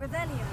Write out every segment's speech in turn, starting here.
Revelio.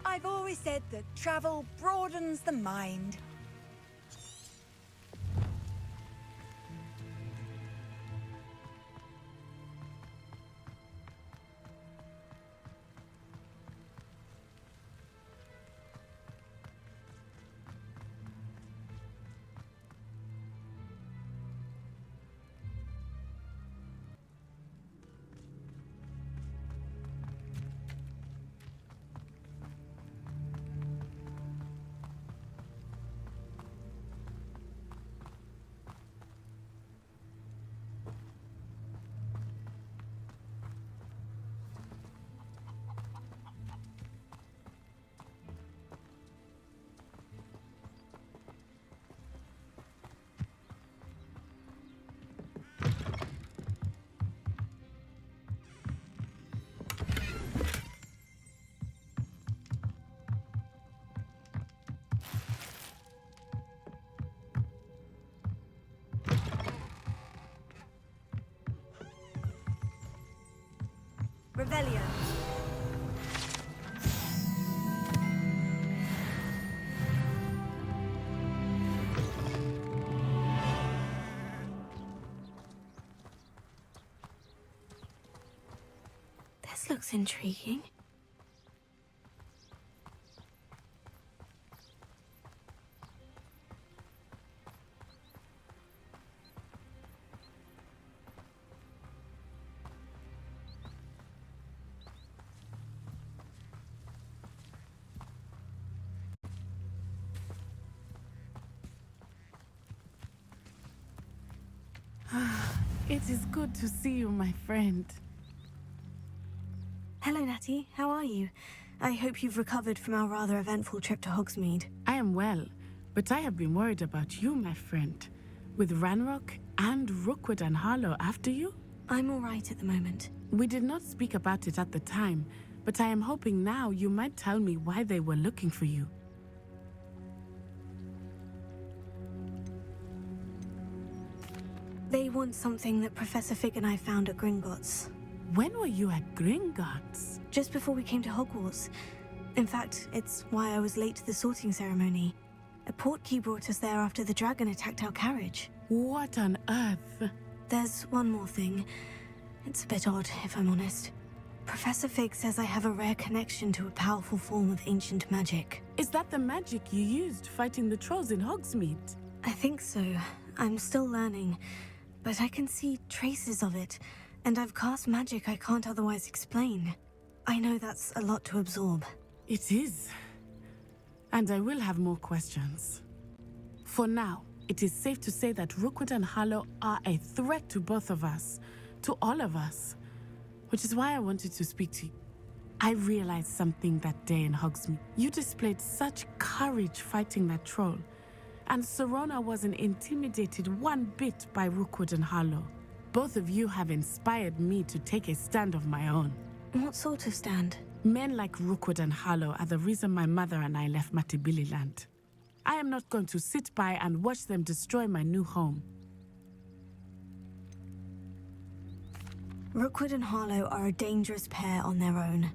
I've always said that travel broadens the mind. Revelio. This looks intriguing. It is good to see you, my friend. Hello, Natty. How are you? I hope you've recovered from our rather eventful trip to Hogsmeade. I am well, but I have been worried about you, my friend. With Ranrock and Rookwood and Harlow after you? I'm all right at the moment. We did not speak about it at the time, but I am hoping now you might tell me why they were looking for you. They want something that Professor Fig and I found at Gringotts. When were you at Gringotts? Just before we came to Hogwarts. In fact, it's why I was late to the sorting ceremony. A portkey brought us there after the dragon attacked our carriage. What on earth? There's one more thing. It's a bit odd, if I'm honest. Professor Fig says I have a rare connection to a powerful form of ancient magic. Is that the magic you used fighting the trolls in Hogsmeade? I think so. I'm still learning, but I can see traces of it, and I've cast magic I can't otherwise explain. I know that's a lot to absorb. It is. And I will have more questions. For now, it is safe to say that Rookwood and Harlow are a threat to both of us, to all of us, which is why I wanted to speak to you. I realized something that day in Hogsmeade. You displayed such courage fighting that troll, and Serona wasn't intimidated one bit by Rookwood and Harlow. Both of you have inspired me to take a stand of my own. What sort of stand? Men like Rookwood and Harlow are the reason my mother and I left Matibili land. I am not going to sit by and watch them destroy my new home. Rookwood and Harlow are a dangerous pair on their own.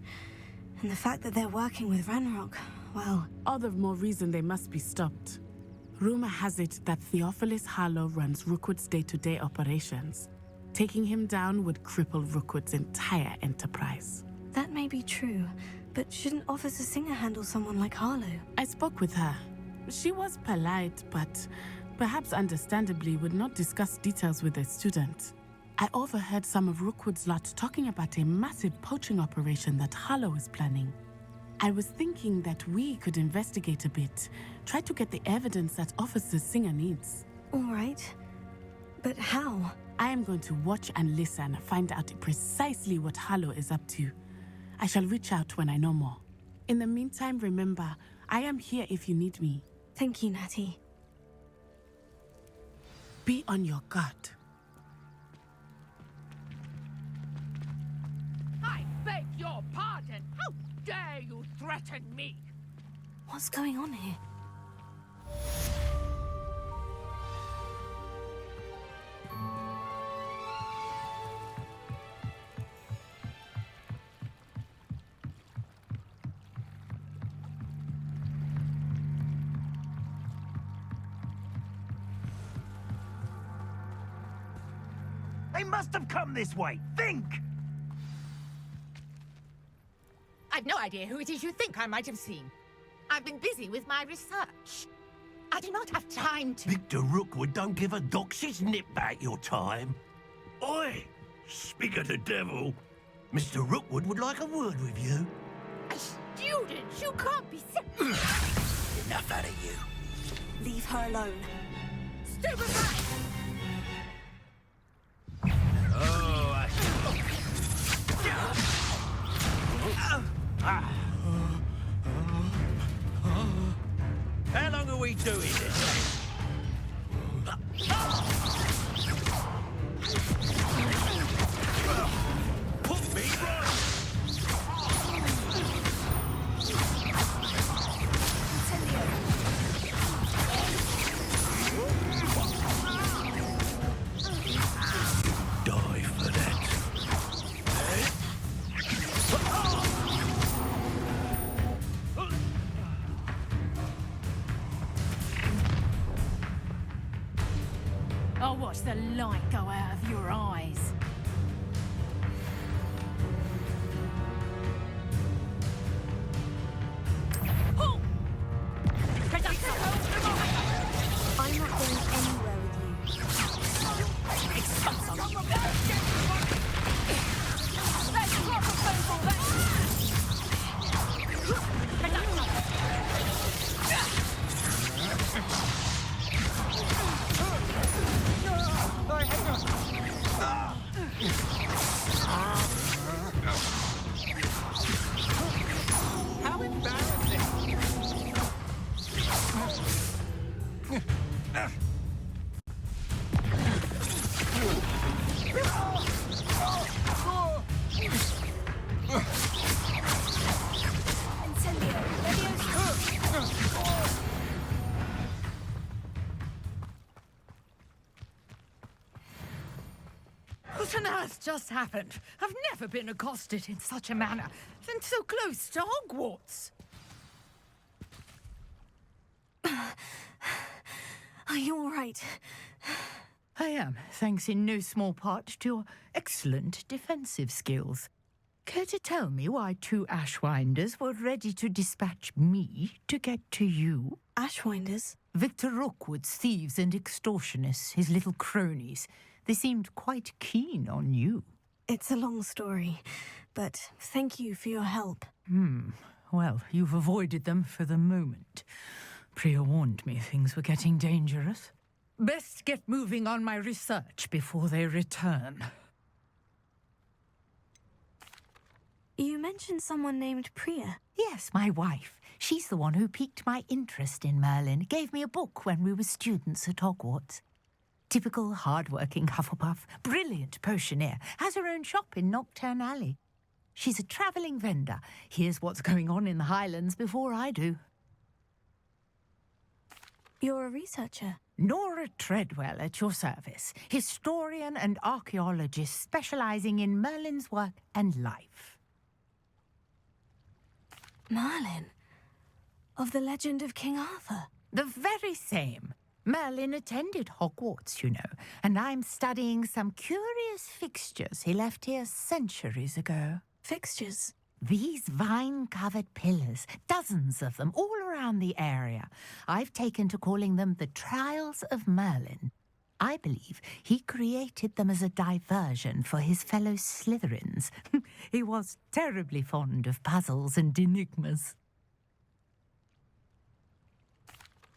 And the fact that they're working with Ranrock, well... All the more reason they must be stopped. Rumor has it that Theophilus Harlow runs Rookwood's day-to-day operations. Taking him down would cripple Rookwood's entire enterprise. That may be true, but shouldn't Officer Singer handle someone like Harlow? I spoke with her. She was polite, but perhaps understandably would not discuss details with a student. I overheard some of Rookwood's lot talking about a massive poaching operation that Harlow is planning. I was thinking that we could investigate a bit, try to get the evidence that Officer Singer needs. All right. But how? I am going to watch and listen, find out precisely what Harlow is up to. I shall reach out when I know more. In the meantime, remember, I am here if you need me. Thank you, Natty. Be on your guard. I beg your pardon. How dare you threaten me? What's going on here? They must have come this way. Think! I've no idea who it is you think I might have seen. I've been busy with my research. I do not have time to... Victor Rookwood don't give a doxy's nip back your time. Oi! Speak of the devil. Mr. Rookwood would like a word with you. A student? You can't be Enough out of you. Leave her alone. Stupefy! How long are we doing this? Put me right! Die for that. I'll watch the light go out of your eyes. Oh! I'm not going anywhere with you. How embarrassing! What on earth just happened? I've never been accosted in such a manner, and so close to Hogwarts. Are you all right? I am, thanks in no small part to your excellent defensive skills. Care to tell me why two Ashwinders were ready to dispatch me to get to you? Ashwinders? Victor Rookwood's thieves and extortionists, his little cronies. They seemed quite keen on you. It's a long story, but thank you for your help. Well, you've avoided them for the moment. Priya warned me things were getting dangerous. Best get moving on my research before they return. You mentioned someone named Priya. Yes, my wife. She's the one who piqued my interest in Merlin. Gave me a book when we were students at Hogwarts. Typical hard-working Hufflepuff, brilliant potioneer, has her own shop in Knockturn Alley. She's a travelling vendor. Hears what's going on in the Highlands before I do. You're a researcher. Nora Treadwell at your service, historian and archaeologist specialising in Merlin's work and life. Merlin? Of the legend of King Arthur? The very same. Merlin attended Hogwarts, you know, and I'm studying some curious fixtures he left here centuries ago. Fixtures? These vine-covered pillars, dozens of them, all around the area. I've taken to calling them the Trials of Merlin. I believe he created them as a diversion for his fellow Slytherins. He was terribly fond of puzzles and enigmas.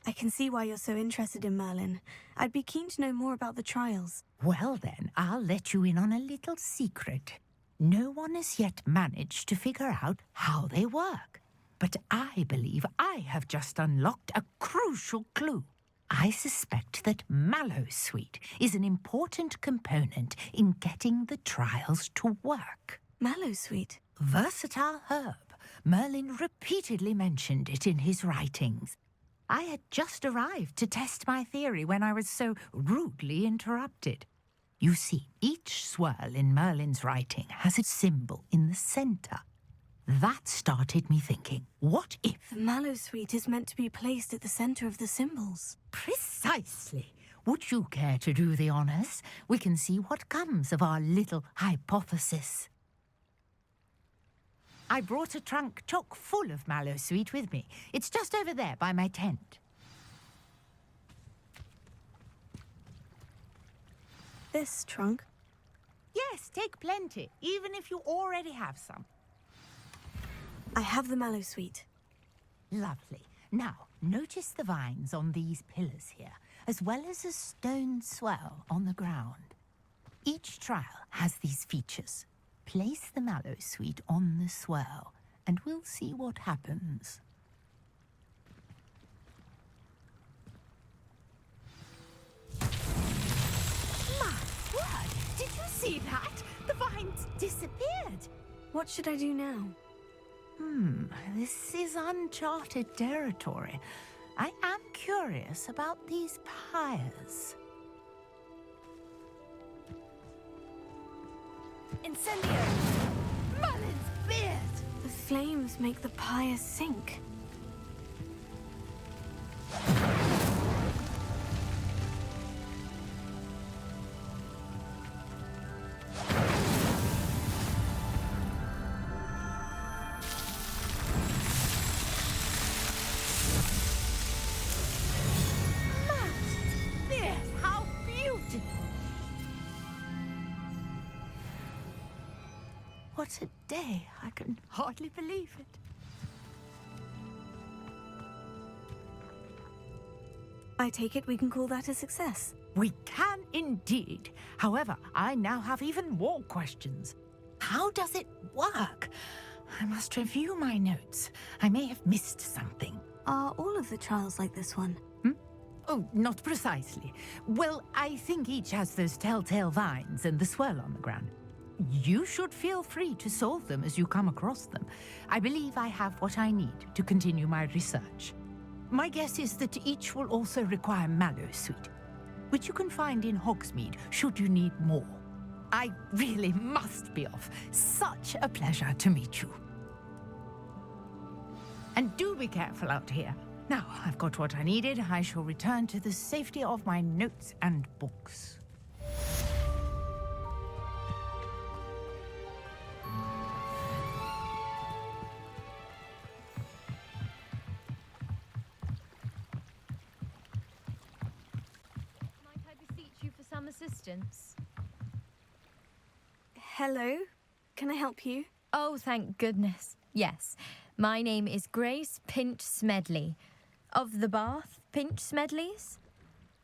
I can see why you're so interested in Merlin. I'd be keen to know more about the trials. Well then, I'll let you in on a little secret. No one has yet managed to figure out how they work. But I believe I have just unlocked a crucial clue. I suspect that Mallowsweet is an important component in getting the trials to work. Mallowsweet? Versatile herb. Merlin repeatedly mentioned it in his writings. I had just arrived to test my theory when I was so rudely interrupted. You see, each swirl in Merlin's writing has a symbol in the center. That started me thinking, what if... The Mallowsweet is meant to be placed at the center of the symbols. Precisely. Would you care to do the honors? We can see what comes of our little hypothesis. I brought a trunk chock full of Mallowsweet with me. It's just over there by my tent. This trunk? Yes, take plenty, even if you already have some. I have the Mallowsweet. Lovely. Now, notice the vines on these pillars here, as well as a stone swell on the ground. Each trial has these features. Place the Mallowsweet on the swell, and we'll see what happens. My word! Did you see that? The vines disappeared. What should I do now? This is uncharted territory. I am curious about these pyres. Incendio! Merlin's beard! The flames make the pyre sink. How beautiful! What a day! I can hardly believe it. I take it we can call that a success. We can indeed. However, I now have even more questions. How does it work? I must review my notes. I may have missed something. Are all of the trials like this one? Oh, not precisely. Well, I think each has those telltale vines and the swirl on the ground. You should feel free to solve them as you come across them. I believe I have what I need to continue my research. My guess is that each will also require Mallowsweet, which you can find in Hogsmeade should you need more. I really must be off. Such a pleasure to meet you. And do be careful out here. Now, I've got what I needed. I shall return to the safety of my notes and books. Might I beseech you for some assistance? Hello? Can I help you? Oh, thank goodness. Yes. My name is Grace Pinch Smedley. Of the Bath Pinch Smedleys?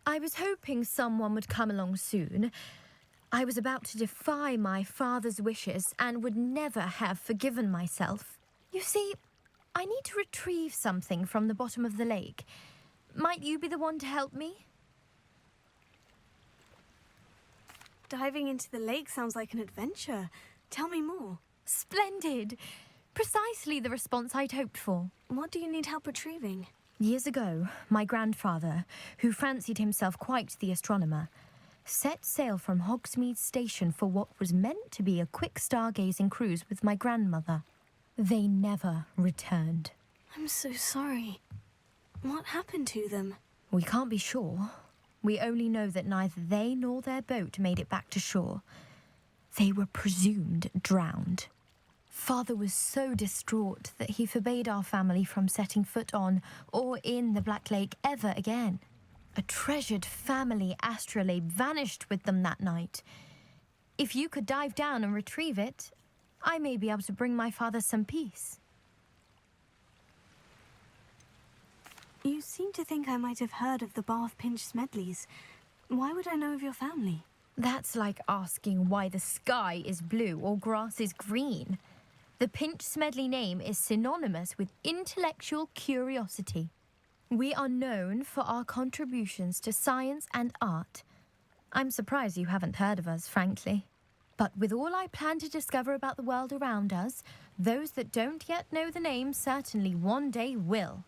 I was hoping someone would come along soon. I was about to defy my father's wishes and would never have forgiven myself. You see, I need to retrieve something from the bottom of the lake. Might you be the one to help me? Diving into the lake sounds like an adventure. Tell me more. Splendid! Precisely the response I'd hoped for. What do you need help retrieving? Years ago, my grandfather, who fancied himself quite the astronomer, set sail from Hogsmeade Station for what was meant to be a quick stargazing cruise with my grandmother. They never returned. I'm so sorry. What happened to them? We can't be sure. We only know that neither they nor their boat made it back to shore. They were presumed drowned. Father was so distraught that he forbade our family from setting foot on or in the Black Lake ever again. A treasured family astrolabe vanished with them that night. If you could dive down and retrieve it, I may be able to bring my father some peace. You seem to think I might have heard of the Bath Pinch Smedleys. Why would I know of your family? That's like asking why the sky is blue or grass is green. The Pinch Smedley name is synonymous with intellectual curiosity. We are known for our contributions to science and art. I'm surprised you haven't heard of us, frankly. But with all I plan to discover about the world around us, those that don't yet know the name certainly one day will.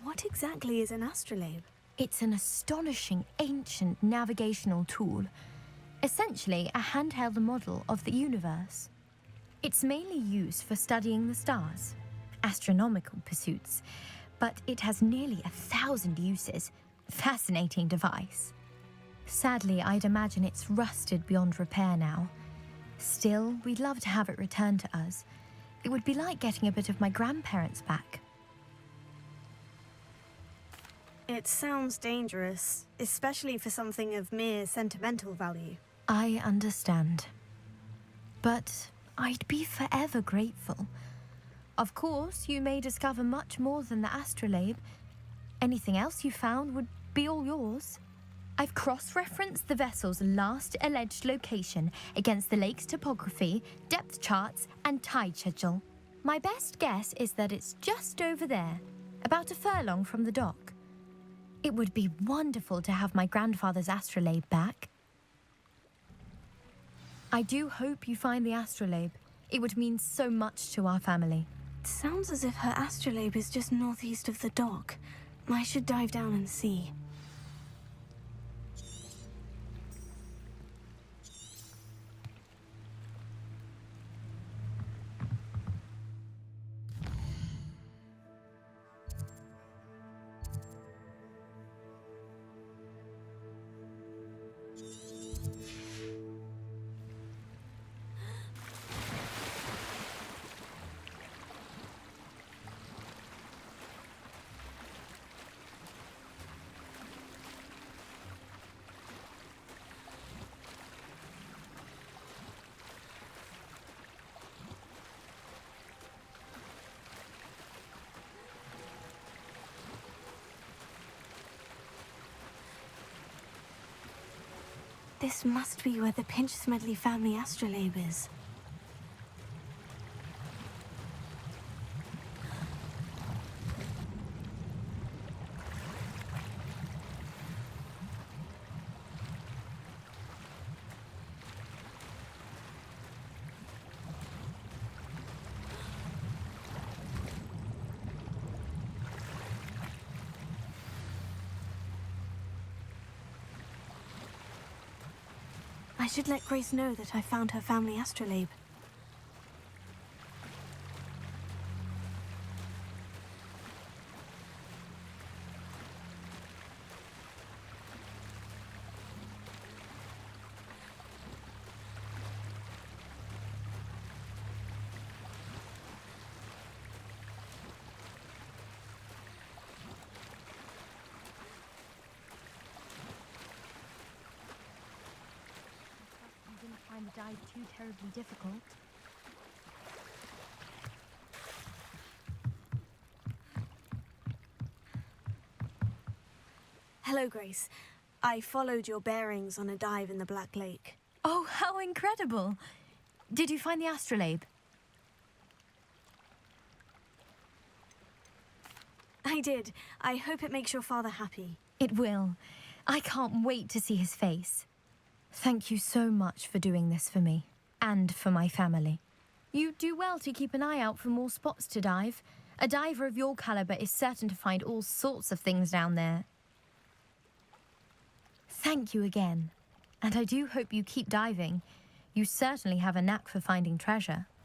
What exactly is an astrolabe? It's an astonishing ancient navigational tool, essentially a handheld model of the universe. It's mainly used for studying the stars, astronomical pursuits, but it has nearly 1,000 uses. Fascinating device. Sadly, I'd imagine it's rusted beyond repair now. Still, we'd love to have it returned to us. It would be like getting a bit of my grandparents back. It sounds dangerous, especially for something of mere sentimental value. I understand. But I'd be forever grateful. Of course, you may discover much more than the astrolabe. Anything else you found would be all yours. I've cross-referenced the vessel's last alleged location against the lake's topography, depth charts, and tide schedule. My best guess is that it's just over there, about a furlong from the dock. It would be wonderful to have my grandfather's astrolabe back. I do hope you find the astrolabe. It would mean so much to our family. It sounds as if her astrolabe is just northeast of the dock. I should dive down and see. This must be where the Pinch Smedley family astrolabe is. I should let Grace know that I found her family astrolabe. You didn't find the dive too terribly difficult. Hello, Grace. I followed your bearings on a dive in the Black Lake. Oh, how incredible! Did you find the astrolabe? I did. I hope it makes your father happy. It will. I can't wait to see his face. Thank you so much for doing this for me, and for my family. You do well to keep an eye out for more spots to dive. A diver of your caliber is certain to find all sorts of things down there. Thank you again, and I do hope you keep diving. You certainly have a knack for finding treasure.